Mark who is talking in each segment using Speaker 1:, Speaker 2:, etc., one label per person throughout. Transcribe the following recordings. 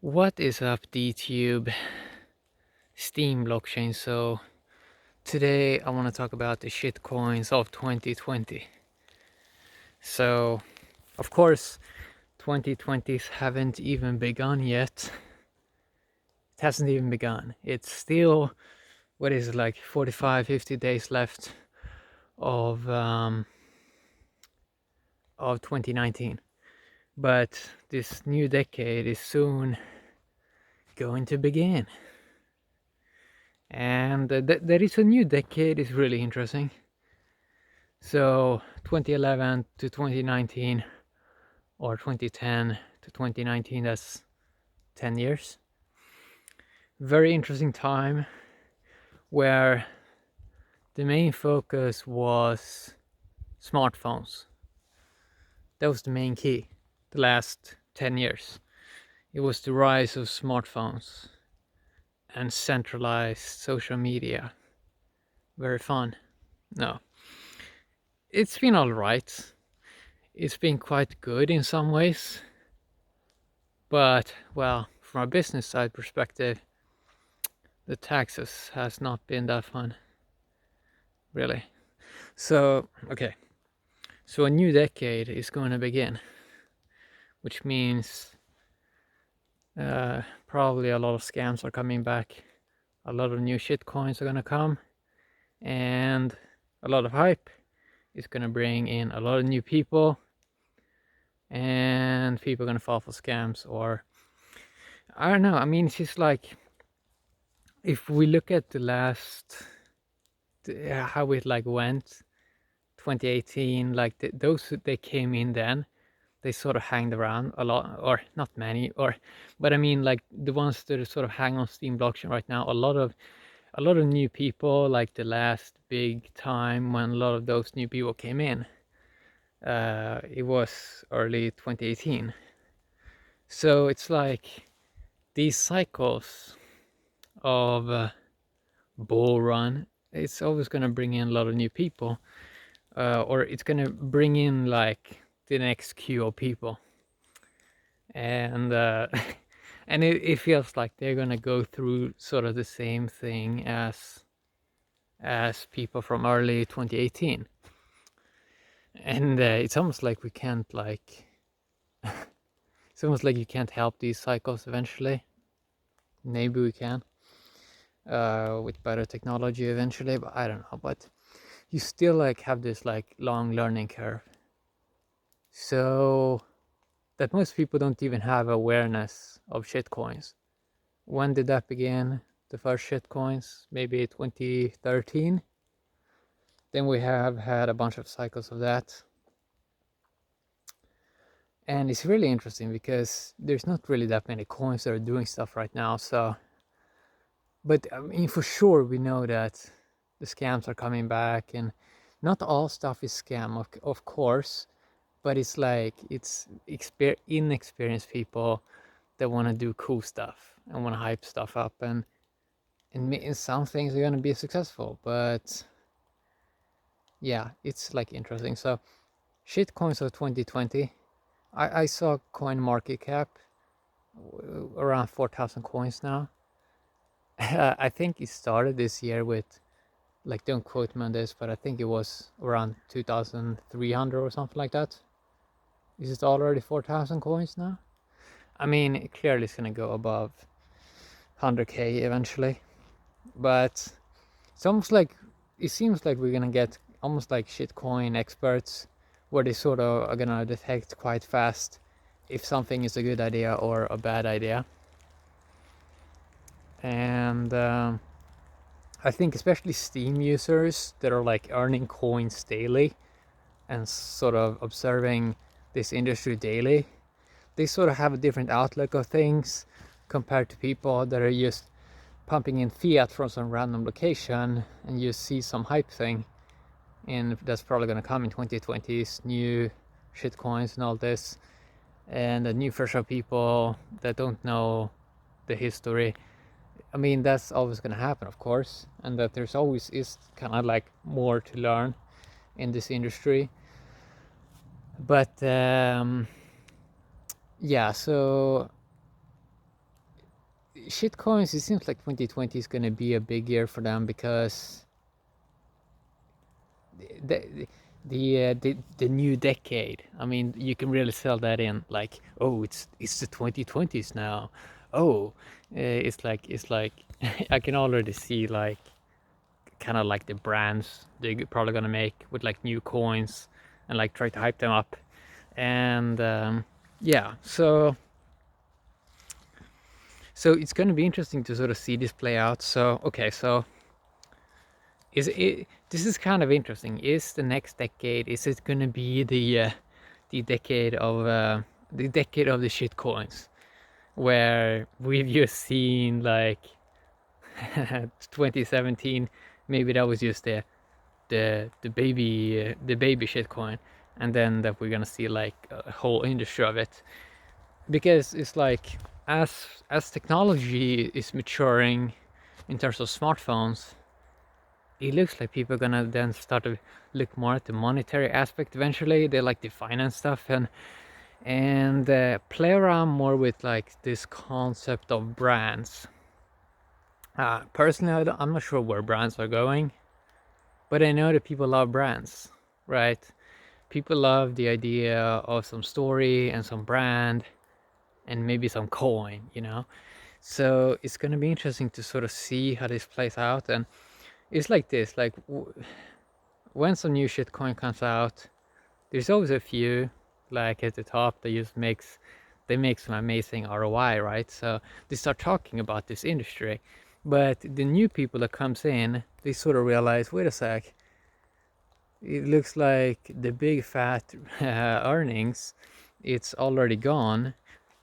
Speaker 1: What is up, DTube? Steam blockchain. So today I want to talk about the shitcoins of 2020. So of course 2020s haven't even begun yet. It hasn't even begun. It's still, what is it, like 45-50 days left of 2019. But this new decade is soon going to begin. And there is a new decade is really interesting. So 2011 to 2019, or 2010 to 2019, that's 10 years. Very interesting time where the main focus was smartphones. That was the main key the last 10 years. It was the rise of smartphones and centralized social media. Very fun. No. It's been alright. It's been quite good in some ways. But, well, from a business side perspective, the taxes has not been that fun. Really. So, okay. So a new decade is going to begin. Which means probably a lot of scams are coming back. A lot of new shitcoins are going to come. And a lot of hype is going to bring in a lot of new people. And people are going to fall for scams, or I don't know. I mean, it's just like, if we look at the last, how it like went, 2018, like those they came in then, they sort of hanged around a lot, or not many, but I mean, like the ones that sort of hang on Steam blockchain right now, a lot of new people, like the last big time when a lot of those new people came in, it was early 2018. So it's like these cycles of bull run, it's always going to bring in a lot of new people, or it's going to bring in like the next queue of people, and and it feels like they're going to go through sort of the same thing as people from early 2018. And it's almost like we can't like it's almost like you can't help these cycles eventually. Maybe we can with better technology eventually, but I don't know. But you still like have this like long learning curve, so that most people don't even have awareness of shitcoins. When did that begin? The first shitcoins, maybe 2013. Then we have had a bunch of cycles of that. And it's really interesting because there's not really that many coins that are doing stuff right now. So, but I mean, for sure, we know that the scams are coming back, and not all stuff is scam, of course, but it's like it's inexperienced people that want to do cool stuff and want to hype stuff up, and some things are going to be successful, but yeah, it's like interesting. So shitcoins of 2020, I saw coin market cap around 4,000 coins now. I think it started this year with, like, don't quote me on this, but I think it was around 2,300 or something like that. Is it already 4,000 coins now? I mean, it clearly it's gonna go above 100k eventually, but it's almost like, it seems like we're gonna get almost like shitcoin experts, where they sort of are gonna detect quite fast if something is a good idea or a bad idea. And I think especially Steam users that are like earning coins daily and sort of observing this industry daily, they sort of have a different outlook of things compared to people that are just pumping in fiat from some random location and you see some hype thing, and that's probably going to come in 2020's new shitcoins and all this, and a new fresh of people that don't know the history. I mean, that's always going to happen, of course, and that there's always is kind of like more to learn in this industry. But yeah, so shitcoins, it seems like 2020 is going to be a big year for them because the the new decade. I mean, you can really sell that in like, oh, it's the 2020s now. Oh, it's like I can already see like kind of like the brands they're probably gonna make with like new coins and like try to hype them up. And yeah, so it's going to be interesting to sort of see this play out. So okay, so is it, this is kind of interesting. Is the next decade, is it going to be the decade of the shit coins, where we've just seen like 2017, maybe that was just the baby shit coin, and then that we're gonna see like a whole industry of it, because it's like as technology is maturing in terms of smartphones, it looks like people are gonna then start to look more at the monetary aspect eventually. They like the finance stuff and play around more with like this concept of brands. Personally, I'm not sure where brands are going, but I know that people love brands, right? People love the idea of some story and some brand and maybe some coin, you know? So it's going to be interesting to sort of see how this plays out. And it's like this, like when some new shit coin comes out, there's always a few like at the top that just they make some amazing ROI, right? So they start talking about this industry. But the new people that comes in, they sort of realize, wait a sec, it looks like the big fat earnings, it's already gone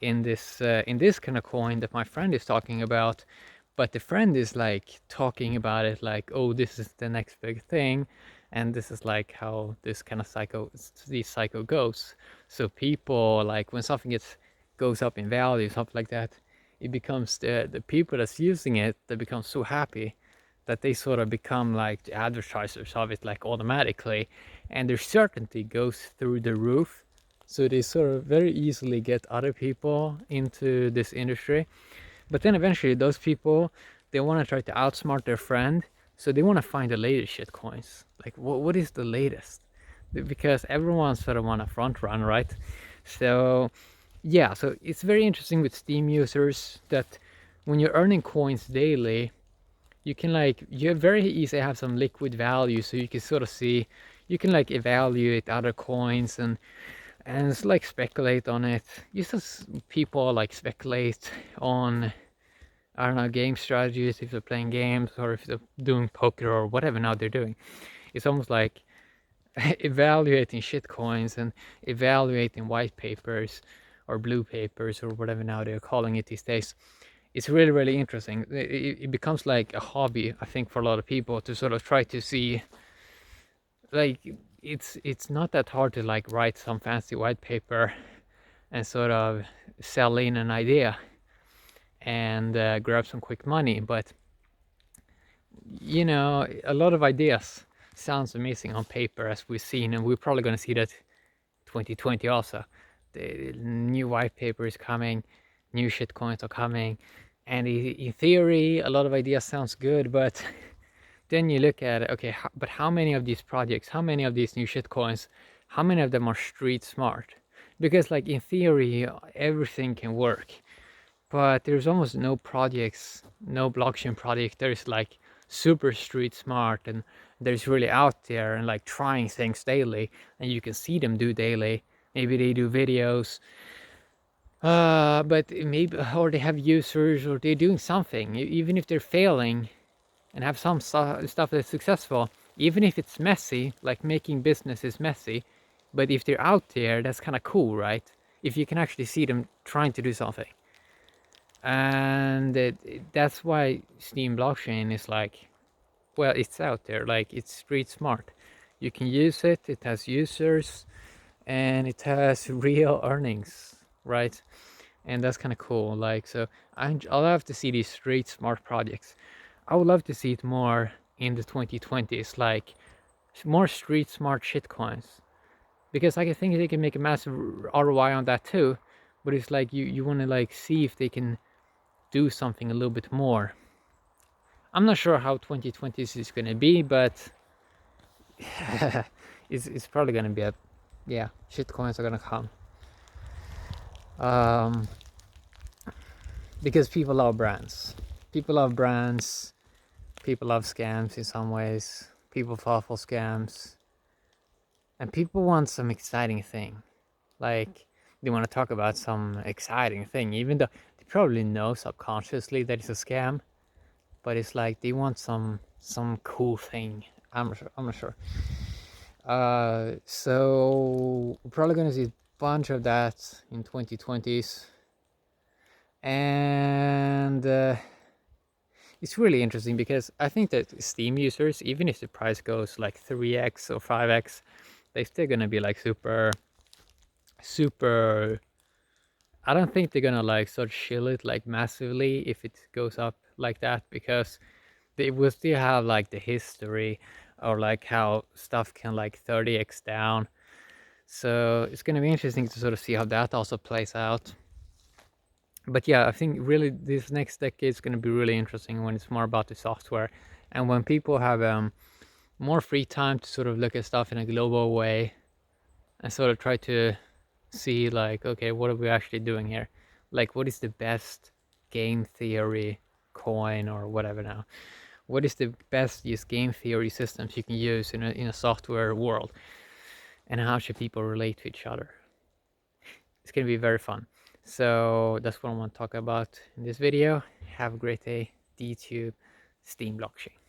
Speaker 1: in this kind of coin that my friend is talking about. But the friend is like talking about it like, oh, this is the next big thing, and this is like how this kind of cycle goes. So people, like when something goes up in value, something like that, it becomes the people that's using it that become so happy that they sort of become like the advertisers of it like automatically, and their certainty goes through the roof. So they sort of very easily get other people into this industry. But then eventually those people, they want to try to outsmart their friend, so they want to find the latest shit coins. Like what is the latest? Because everyone sort of want to front run, right? So yeah, so it's very interesting with Steam users that when you're earning coins daily, you can like, you very easy have some liquid value, so you can sort of see, you can like evaluate other coins and it's like speculate on it, just as people like speculate on, I don't know, game strategies, if they're playing games or if they're doing poker or whatever now they're doing. It's almost like evaluating shit coins and evaluating white papers or blue papers or whatever now they're calling it these days. It's really, really interesting. It becomes like a hobby, I think, for a lot of people to sort of try to see, like, it's not that hard to like write some fancy white paper and sort of sell in an idea and grab some quick money. But you know, a lot of ideas sounds amazing on paper, as we've seen, and we're probably going to see that 2020 also. The new white paper is coming, new shit coins are coming, and in theory a lot of ideas sounds good, but then you look at it, okay, but how many of these projects, how many of these new shit coins, how many of them are street smart? Because like in theory everything can work, but there's almost no projects, no blockchain project that is like super street smart and there's really out there and like trying things daily and you can see them do daily. Maybe they do videos, but maybe, or they have users, or they're doing something, even if they're failing and have some stuff that's successful, even if it's messy, like making business is messy, but if they're out there, that's kind of cool, right? If you can actually see them trying to do something. And that's why Steam blockchain is like, well, it's out there, like it's street smart. You can use it, it has users, and it has real earnings, right? And that's kind of cool. Like, so I love to see these street smart projects. I would love to see it more in the 2020s, like more street smart shit coins, because like, I think they can make a massive ROI on that too. But it's like you want to like see if they can do something a little bit more. I'm not sure how 2020 is going to be, but it's probably going to be yeah, shitcoins are going to come. Because people love brands. People love brands. People love scams in some ways. People fall for scams. And people want some exciting thing. Like, they want to talk about some exciting thing, even though they probably know subconsciously that it's a scam. But it's like they want some cool thing. I'm not sure. So we're probably gonna see a bunch of that in 2020s, and it's really interesting because I think that Steam users, even if the price goes like 3x or 5x, they're still gonna be like super. I don't think they're gonna like sort of chill it like massively if it goes up like that, because they will still have like the history or like how stuff can like 30x down. So it's going to be interesting to sort of see how that also plays out. But yeah, I think really this next decade is going to be really interesting when it's more about the software, and when people have more free time to sort of look at stuff in a global way and sort of try to see like, okay, what are we actually doing here? Like, what is the best game theory coin or whatever now? What is the best use game theory systems you can use in a software world? And how should people relate to each other? It's going to be very fun. So that's what I want to talk about in this video. Have a great day. D2 Steam blockchain.